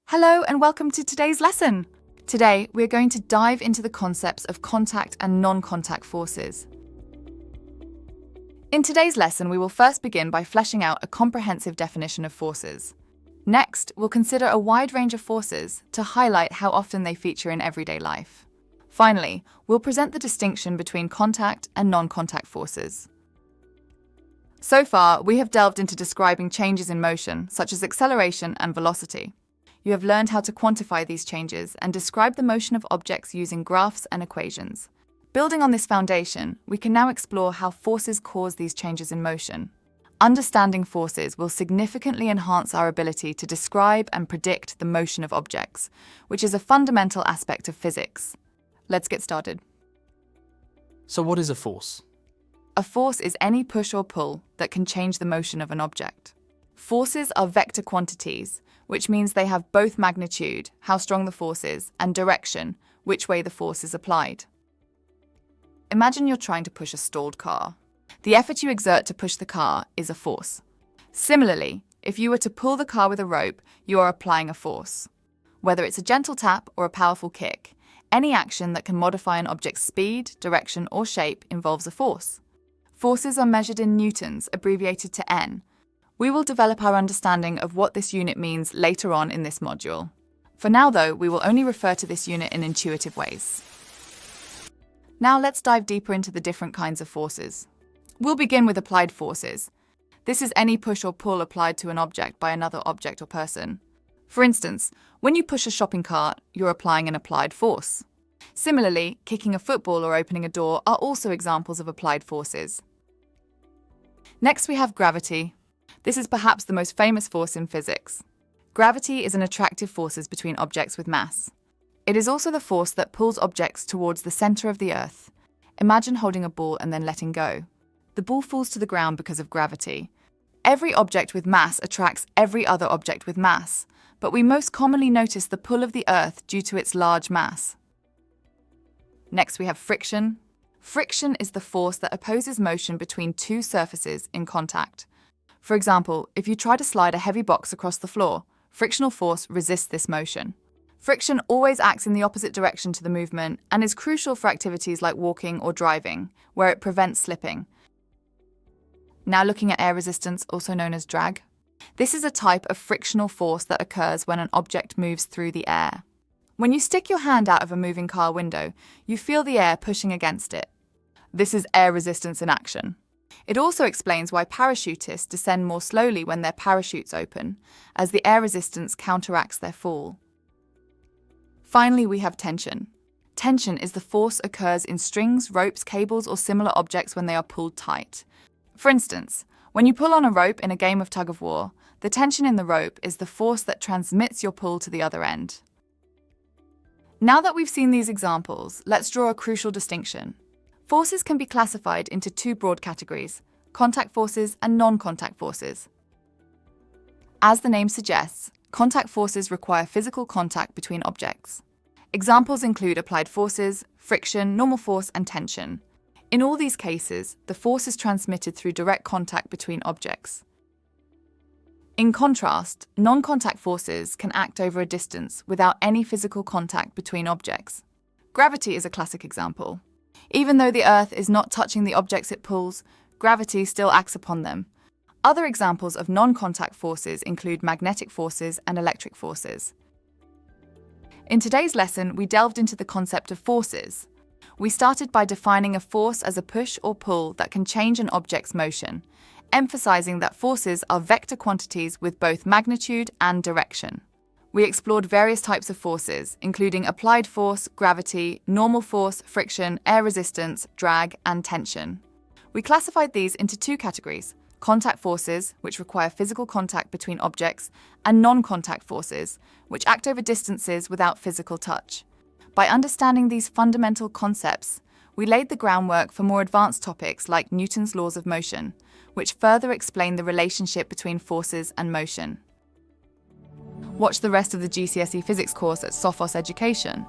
Hello and welcome to today's lesson. Today, we're going to dive into the concepts of contact and non-contact forces. In today's lesson, we will first begin by fleshing out a comprehensive definition of forces. Next, we'll consider a wide range of forces to highlight how often they feature in everyday life. Finally, we'll present the distinction between contact and non-contact forces. So far, we have delved into describing changes in motion, such as acceleration and velocity. You have learned how to quantify these changes and describe the motion of objects using graphs and equations. Building on this foundation, we can now explore how forces cause these changes in motion. Understanding forces will significantly enhance our ability to describe and predict the motion of objects, which is a fundamental aspect of physics. Let's get started. So what is a force? A force is any push or pull that can change the motion of an object. Forces are vector quantities, which means they have both magnitude, how strong the force is, and direction, which way the force is applied. Imagine you're trying to push a stalled car. The effort you exert to push the car is a force. Similarly, if you were to pull the car with a rope, you are applying a force. Whether it's a gentle tap or a powerful kick, any action that can modify an object's speed, direction, or shape involves a force. Forces are measured in newtons, abbreviated to N. We will develop our understanding of what this unit means later on in this module. For now, though, we will only refer to this unit in intuitive ways. Now let's dive deeper into the different kinds of forces. We'll begin with applied forces. This is any push or pull applied to an object by another object or person. For instance, when you push a shopping cart, you're applying an applied force. Similarly, kicking a football or opening a door are also examples of applied forces. Next, we have gravity. This is perhaps the most famous force in physics. Gravity is an attractive force between objects with mass. It is also the force that pulls objects towards the center of the Earth. Imagine holding a ball and then letting go. The ball falls to the ground because of gravity. Every object with mass attracts every other object with mass, but we most commonly notice the pull of the Earth due to its large mass. Next, we have friction. Friction is the force that opposes motion between two surfaces in contact. For example, if you try to slide a heavy box across the floor, frictional force resists this motion. Friction always acts in the opposite direction to the movement and is crucial for activities like walking or driving, where it prevents slipping. Now looking at air resistance, also known as drag. This is a type of frictional force that occurs when an object moves through the air. When you stick your hand out of a moving car window, you feel the air pushing against it. This is air resistance in action. It also explains why parachutists descend more slowly when their parachutes open, as the air resistance counteracts their fall. Finally, we have tension. Tension is the force occurs in strings, ropes, cables, or similar objects when they are pulled tight. For instance, when you pull on a rope in a game of tug-of-war, the tension in the rope is the force that transmits your pull to the other end. Now that we've seen these examples, let's draw a crucial distinction. Forces can be classified into two broad categories: contact forces and non-contact forces. As the name suggests, contact forces require physical contact between objects. Examples include applied forces, friction, normal force, and tension. In all these cases, the force is transmitted through direct contact between objects. In contrast, non-contact forces can act over a distance without any physical contact between objects. Gravity is a classic example. Even though the Earth is not touching the objects it pulls, gravity still acts upon them. Other examples of non-contact forces include magnetic forces and electric forces. In today's lesson, we delved into the concept of forces. We started by defining a force as a push or pull that can change an object's motion, emphasizing that forces are vector quantities with both magnitude and direction. We explored various types of forces, including applied force, gravity, normal force, friction, air resistance, drag, and tension. We classified these into two categories: contact forces, which require physical contact between objects, and non-contact forces, which act over distances without physical touch. By understanding these fundamental concepts, we laid the groundwork for more advanced topics like Newton's laws of motion, which further explain the relationship between forces and motion. Watch the rest of the GCSE physics course at Sophos Education.